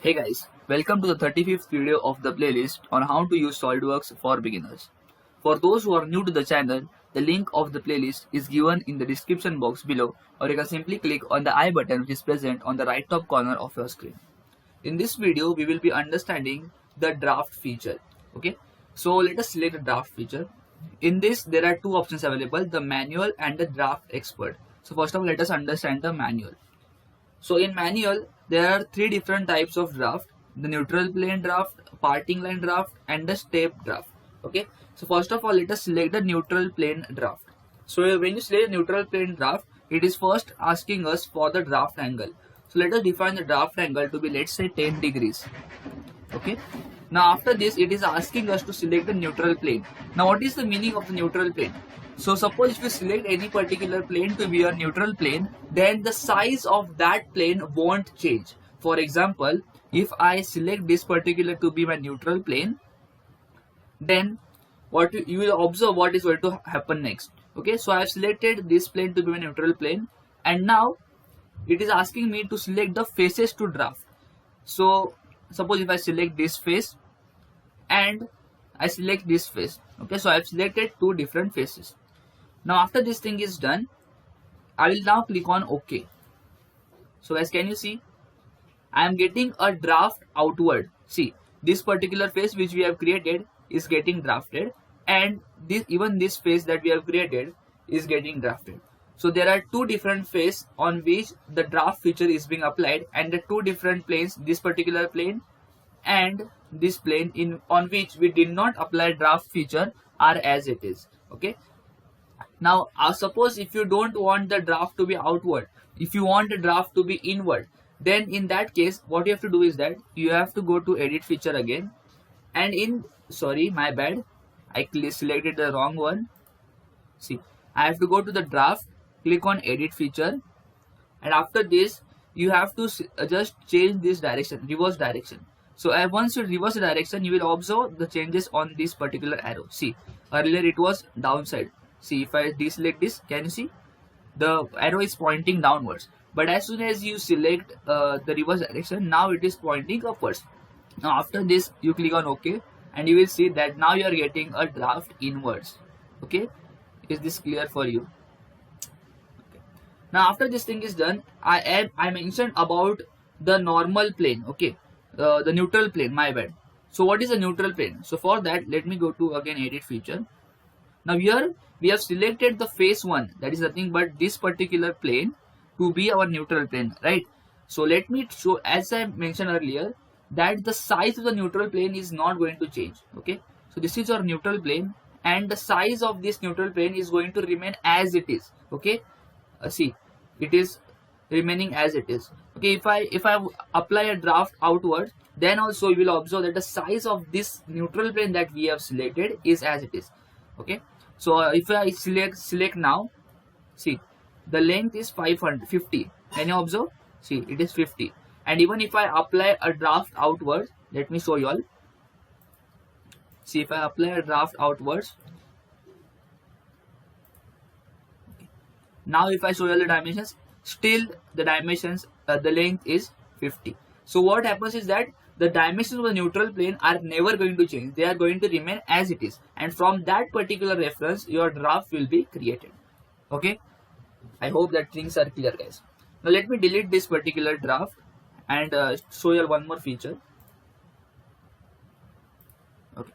Hey guys, welcome to the 35th video of the playlist on how to use SolidWorks for beginners. For those who are new to the channel, the link of the playlist is given in the description box below, or you can simply click on the I button which is present on the right top corner of your screen. In this video, we will be understanding the draft feature. Okay, so let us select the draft feature. In this, there are two options available, the manual and the draft expert. So first of all, let us understand the manual. So in manual, there are three different types of draft: the neutral plane draft, parting line draft, and the step draft. Okay. So first of all, let us select the neutral plane draft. So when you select neutral plane draft, it is first asking us for the draft angle. So let us define the draft angle to be, let's say, 10 degrees. Okay. Now after this, it is asking us to select the neutral plane. Now what is the meaning of the neutral plane? So suppose if you select any particular plane to be your neutral plane, then the size of that plane won't change. For example, if I select this particular to be my neutral plane, then what you will observe what is going to happen next. Okay, so I have selected this plane to be my neutral plane, and now it is asking me to select the faces to draft. So suppose if I select this face and I select this face. Okay, so I have selected two different faces. Now after this thing is done, I will now click on OK. So as can you see, I am getting a draft outward. See, this particular face which we have created is getting drafted, and even this face that we have created is getting drafted. So there are two different faces on which the draft feature is being applied, and the two different planes, this particular plane and this plane on which we did not apply draft feature, are as it is. Okay. Now suppose if you don't want the draft to be outward, if you want the draft to be inward, then in that case what you have to do is that you have to go to edit feature again, and sorry, my bad, I selected the wrong one. See, I have to go to the draft, click on edit feature, and after this you have to just change this direction, reverse direction. So once you reverse the direction, you will observe the changes on this particular arrow. See, earlier it was downside. See, if I deselect this, can you see? The arrow is pointing downwards. But as soon as you select the reverse direction, now it is pointing upwards. Now after this, you click on OK, and you will see that now you are getting a draft inwards. Okay, is this clear for you? Okay. Now after this thing is done, I mentioned about the normal plane. Okay, the neutral plane. My bad. So what is a neutral plane? So for that, let me go to again edit feature. Now here we have selected the face 1, that is nothing but this particular plane, to be our neutral plane, right? So let me show, as I mentioned earlier, that the size of the neutral plane is not going to change. Okay, so this is our neutral plane, and the size of this neutral plane is going to remain as it is. Okay, see, it is remaining as it is. Okay, if I apply a draft outward, then also you will observe that the size of this neutral plane that we have selected is as it is. Okay, so if I select now, see, the length is 550. Can you observe? See, it is 50. And even if I apply a draft outwards, let me show you all. See, if I apply a draft outwards, okay, now if I show you all the dimensions, still the dimensions, the length is 50. So what happens is that the dimensions of the neutral plane are never going to change. They are going to remain as it is. And from that particular reference, your draft will be created. Okay. I hope that things are clear, guys. Now let me delete this particular draft and show you one more feature. Okay.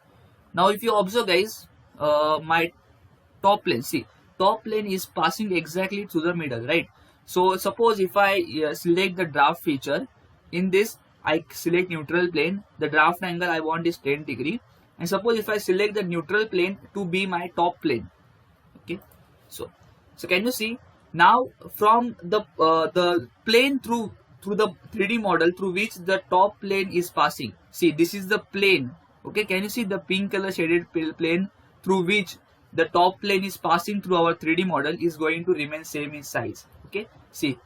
Now if you observe, guys, my top plane, see, top plane is passing exactly through the middle, right? So suppose if I select the draft feature, in this I select neutral plane, the draft angle I want is 10 degree, and suppose if I select the neutral plane to be my top plane. Okay, so can you see now from the plane through the 3D model through which the top plane is passing? See, this is the plane. Okay, can you see the pink color shaded plane through which the top plane is passing through our 3D model is going to remain same in size. Okay, see,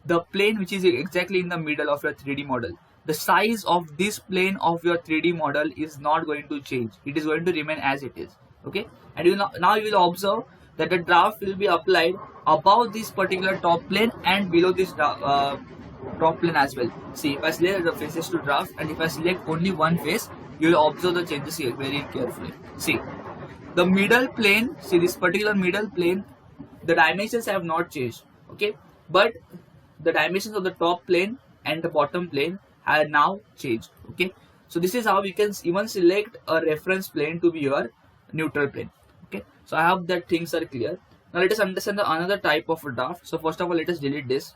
the plane which is exactly in the middle of your 3D model, the size of this plane of your 3D model is not going to change. It is going to remain as it is. Okay, and now you will observe that the draft will be applied above this particular top plane and below this top plane as well. See, if I select the faces to draft and if I select only one face, you will observe the changes here very carefully. See, the middle plane, see this particular middle plane, the dimensions have not changed, okay, but the dimensions of the top plane and the bottom plane have now changed, okay. So this is how we can even select a reference plane to be your neutral plane, okay. So I hope that things are clear. Now let us understand the another type of a draft. So first of all, let us delete this,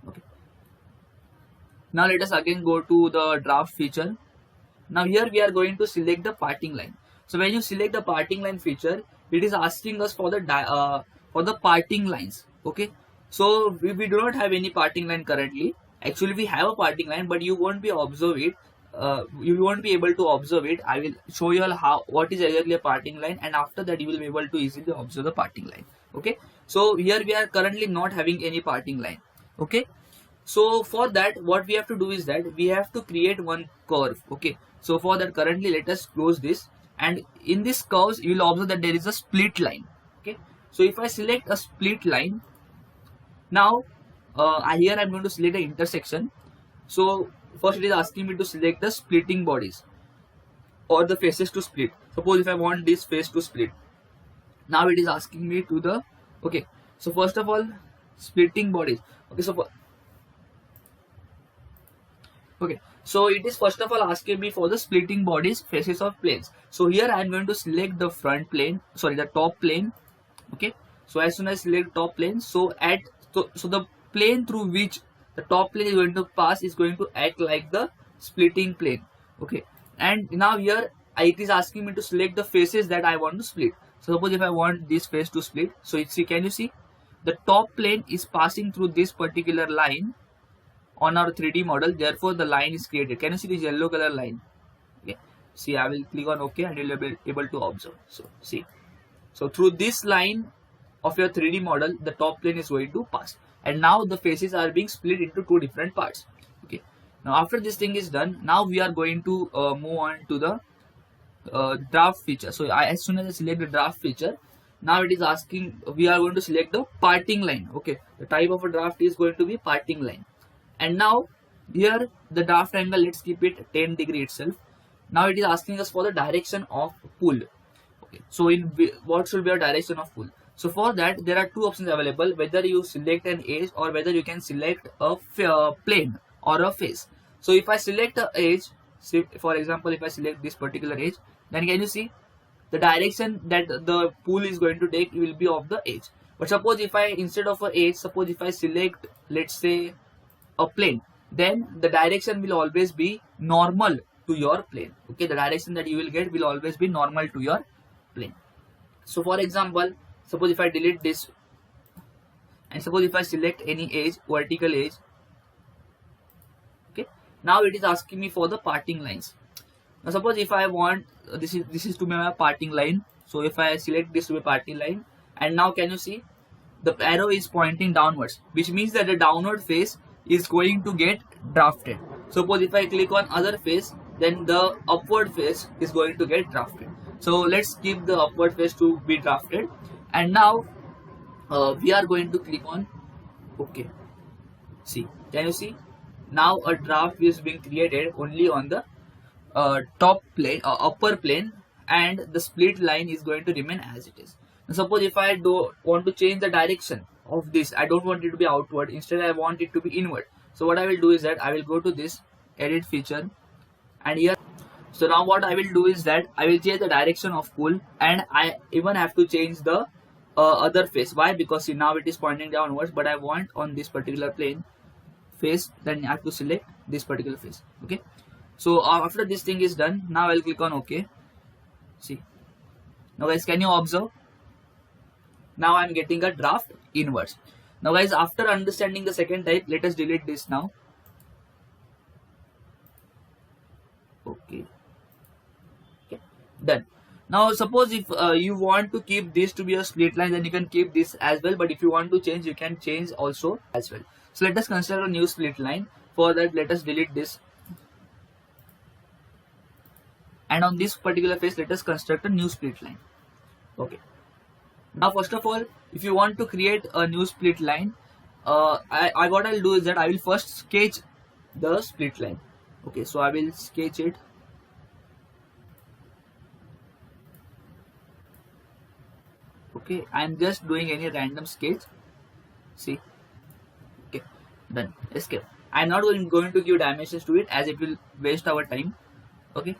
okay. Now let us again go to the draft feature. Now here we are going to select the parting line. So when you select the parting line feature, it is asking us for the parting lines, okay. So we do not have any parting line currently. Actually we have a parting line, but you won't be observe it. You won't be able to observe it. I will show you all what is exactly a parting line, and after that you will be able to easily observe the parting line, okay. So here we are currently not having any parting line, okay. So for that, what we have to do is that we have to create one curve, okay. So for that, currently let us close this, and in this curves you will observe that there is a split line, okay. So if I select a split line, now here I am going to select the intersection. So first it is asking me to select the splitting bodies or the faces to split. Suppose if I want this face to split, now it is asking me to the, okay. So first of all, splitting bodies, okay. So it is first of all asking me for the splitting bodies faces of planes. So here I am going to select the front plane, sorry, the top plane, okay. So as soon as I select top plane, so the plane through which the top plane is going to pass is going to act like the splitting plane, okay. And now here it is asking me to select the faces that I want to split. So suppose if I want this face to split, so can you see the top plane is passing through this particular line on our 3D model, therefore the line is created. Can you see this yellow color line? Okay. See, I will click on OK and you will be able to observe. So see, so through this line of your 3D model, the top plane is going to pass, and now the faces are being split into two different parts, okay. Now after this thing is done, now we are going to move on to the draft feature. So as soon as I select the draft feature, now it is asking, we are going to select the parting line, okay. The type of a draft is going to be parting line. And now here the draft angle, let's keep it 10 degree itself. Now it is asking us for the direction of pull, okay. So in what should be our direction of pull? So for that there are two options available, whether you select an edge or whether you can select a plane or a face. So if I select a edge, say for example if I select this particular edge, then can you see the direction that the pull is going to take will be of the edge. But suppose if I, instead of a edge, suppose if I select, let's say, a plane, then the direction will always be normal to your plane, okay. The direction that you will get will always be normal to your plane. So for example, suppose if I delete this and suppose if I select any edge, vertical edge, okay, now it is asking me for the parting lines. Now suppose if I want this is to be my parting line, so if I select this to be parting line, and now can you see the arrow is pointing downwards, which means that the downward face is going to get drafted. Suppose if I click on other face, then the upward face is going to get drafted. So let's keep the upward face to be drafted, and now we are going to click on OK. See, can you see now a draft is being created only on the top plane or upper plane, and the split line is going to remain as it is. Now suppose if I want to change the direction of this, I don't want it to be outward, instead I want it to be inward. So what I will do is that I will go to this edit feature, and here, so now what I will do is that I will change the direction of pull, and I even have to change the other face. Why? Because see, now it is pointing downwards, but I want on this particular plane face, then I have to select this particular face, okay. So after this thing is done, now I'll click on OK. See, now guys, can you observe? Now I'm getting a draft inwards. Now guys, after understanding the second type, let us delete this now. Okay, done. Now suppose if you want to keep this to be a split line, then you can keep this as well, but if you want to change, you can change also as well. So let us consider a new split line. For that, let us delete this, and on this particular face, let us construct a new split line. Okay. Now first of all, if you want to create a new split line, I what I'll do is that I will first sketch the split line. Okay, so I will sketch it. Okay, I'm just doing any random sketch. See, okay, done. Escape. I'm not going to give dimensions to it as it will waste our time. Okay,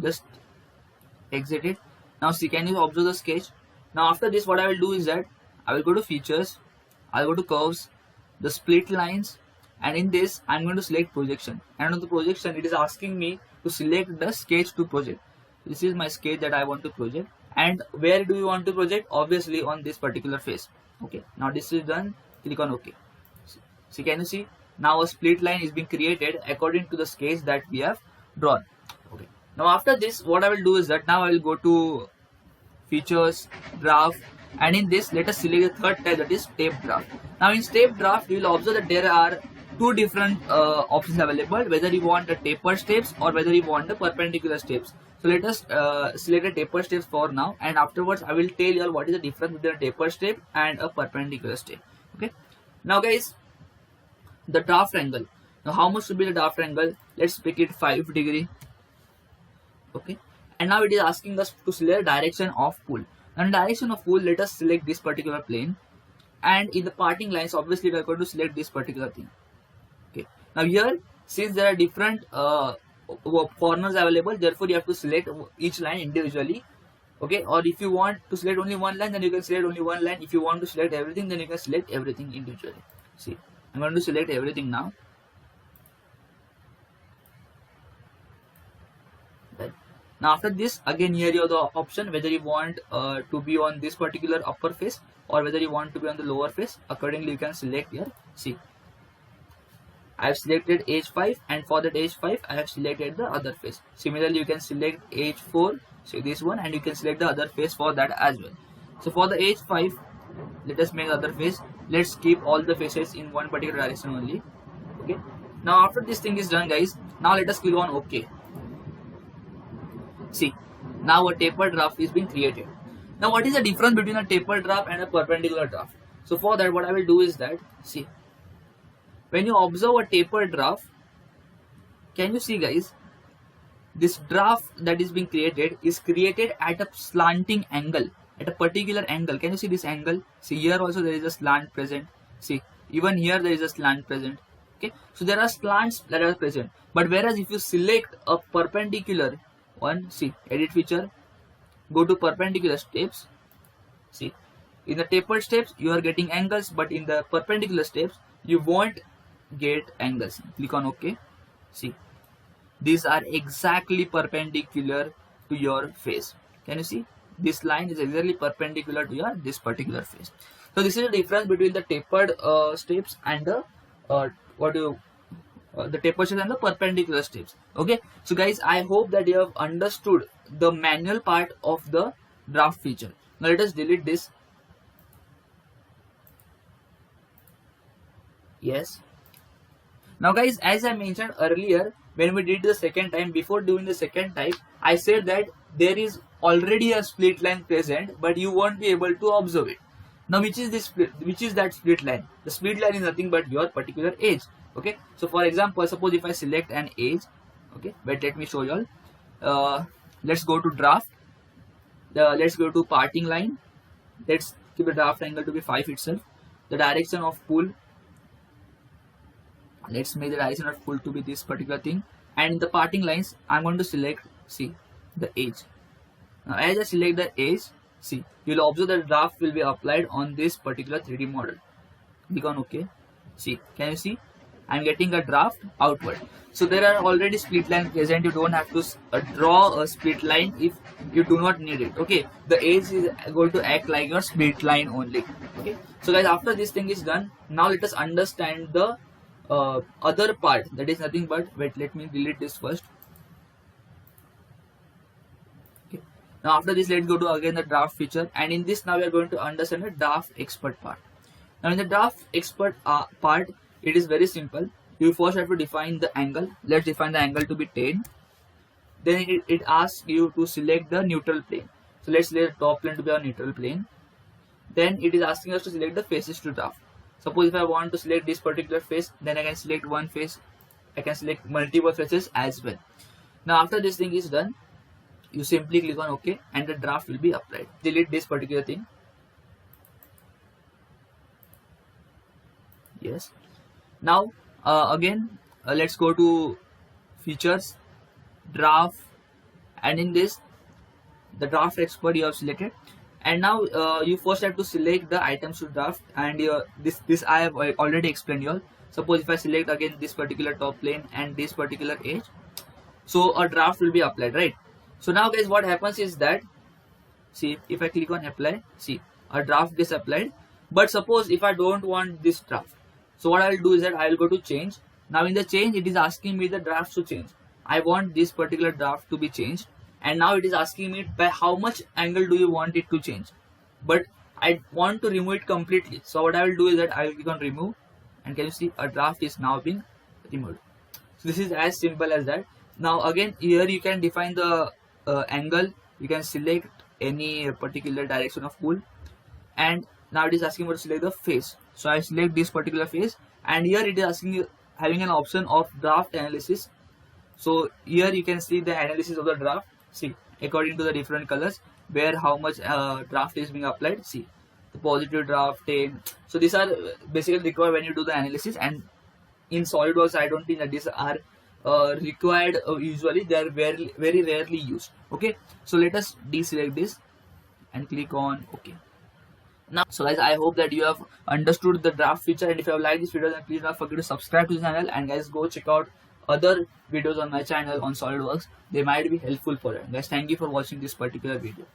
just exit it. Now see, can you observe the sketch? Now after this, what I will do is that I will go to features, I'll go to curves, the split lines, and in this I'm going to select projection. And on the projection, it is asking me to select the sketch to project. This is my sketch that I want to project. And where do you want to project? Obviously on this particular face. Okay, now this is done. Click on OK. See, can you see? Now a split line is being created according to the sketch that we have drawn. Okay. Now after this, what I will do is that now I will go to features, graph, and in this let us select the third type, that is step draft. Now in step draft, you will observe that there are two different options available, whether you want the taper steps or whether you want the perpendicular steps. So let us select a taper steps for now, and afterwards I will tell you all what is the difference between a taper step and a perpendicular step. Okay. Now guys, the draft angle. Now how much should be the draft angle? Let's pick it 5 degree. Okay. And now it is asking us to select direction of pull. And direction of pull, let us select this particular plane. And in the parting lines, obviously we are going to select this particular thing. Okay. Now here, since there are different corners available, therefore you have to select each line individually. Okay. Or if you want to select only one line, then you can select only one line. If you want to select everything, then you can select everything individually. See, I'm going to select everything now. Now after this, again here you have the option whether you want to be on this particular upper face or whether you want to be on the lower face. Accordingly you can select here. See, I have selected edge 5, and for that edge 5 I have selected the other face. Similarly you can select edge 4, so this one, and you can select the other face for that as well. So for the edge 5, let us make the other face. Let's keep all the faces in one particular direction only. Okay. Now after this thing is done guys, now let us click on OK. See, now a taper draft is being created. Now what is the difference between a taper draft and a perpendicular draft? So for that, what I will do is that, see, when you observe a taper draft, can you see guys, this draft that is being created is created at a slanting angle, at a particular angle. Can you see this angle? See, here also there is a slant present. See, even here there is a slant present. Okay, so there are slants that are present. But whereas if you select a perpendicular one, see, edit feature, go to perpendicular steps. See, in the tapered steps you are getting angles, but in the perpendicular steps you won't get angles. Click on OK. See, these are exactly perpendicular to your face. Can you see? This line is exactly perpendicular to your this particular face. So this is the difference between the tapered steps and the the taper steps and the perpendicular steps. Okay, so guys, I hope that you have understood the manual part of the draft feature. Now let us delete this. Yes. Now guys, as I mentioned earlier, when we did the second time, before doing the second type, I said that there is already a split line present, but you won't be able to observe it. Now which is this split, which is that split line? The split line is nothing but your particular edge. Okay, so for example, suppose if I select an edge, okay, but let me show you all. Let's go to draft. Let's go to parting line. Let's keep the draft angle to be 5 itself. The direction of pull, let's make the direction of pull to be this particular thing. And in the parting lines, I'm going to select, see, the edge. Now as I select the edge, see, you'll observe that the draft will be applied on this particular 3D model. Click on OK. See, can you see? I'm getting a draft outward. So there are already split line present. You don't have to draw a split line if you do not need it. Okay, the edge is going to act like your split line only. Okay, so guys, after this thing is done, now let us understand the other part, that is nothing but, wait, let me delete this first. Okay, now after this, let's go to again the draft feature, and in this now we are going to understand the draft expert part. Now in the draft expert part, it is very simple. You first have to define the angle. Let's define the angle to be 10. Then it asks you to select the neutral plane. So let's select the top plane to be our neutral plane. Then it is asking us to select the faces to draft. Suppose if I want to select this particular face, then I can select one face, I can select multiple faces as well. Now after this thing is done, you simply click on OK and the draft will be applied. Delete this particular thing. Yes. Now again let's go to features, draft, and in this the draft expert you have selected, and now you first have to select the items to draft, and this I have already explained you all. Suppose if I select again this particular top plane and this particular edge, so a draft will be applied, right? So now guys, what happens is that, see, if I click on apply, see, a draft is applied. But suppose if I don't want this draft, so what I will do is that I will go to change. Now in the change, it is asking me the draft to change. I want this particular draft to be changed, and now it is asking me by how much angle do you want it to change. But I want to remove it completely. So what I will do is that I will click on remove, and can you see a draft is now being removed. So this is as simple as that. Now again, here you can define the angle. You can select any particular direction of pull, and now it is asking me to select the face. So I select this particular face, and here it is asking you, having an option of draft analysis. So here you can see the analysis of the draft. See, according to the different colors, where how much draft is being applied. See, the positive draft, 10. So these are basically required when you do the analysis, and in SolidWorks I don't think that these are required. Usually they are very rarely used. Okay, so let us deselect this and click on OK. Now, so guys, I hope that you have understood the draft feature, and if you have liked this video, then please don't forget to subscribe to the channel, and guys, go check out other videos on my channel on SolidWorks. They might be helpful for you. Guys, thank you for watching this particular video.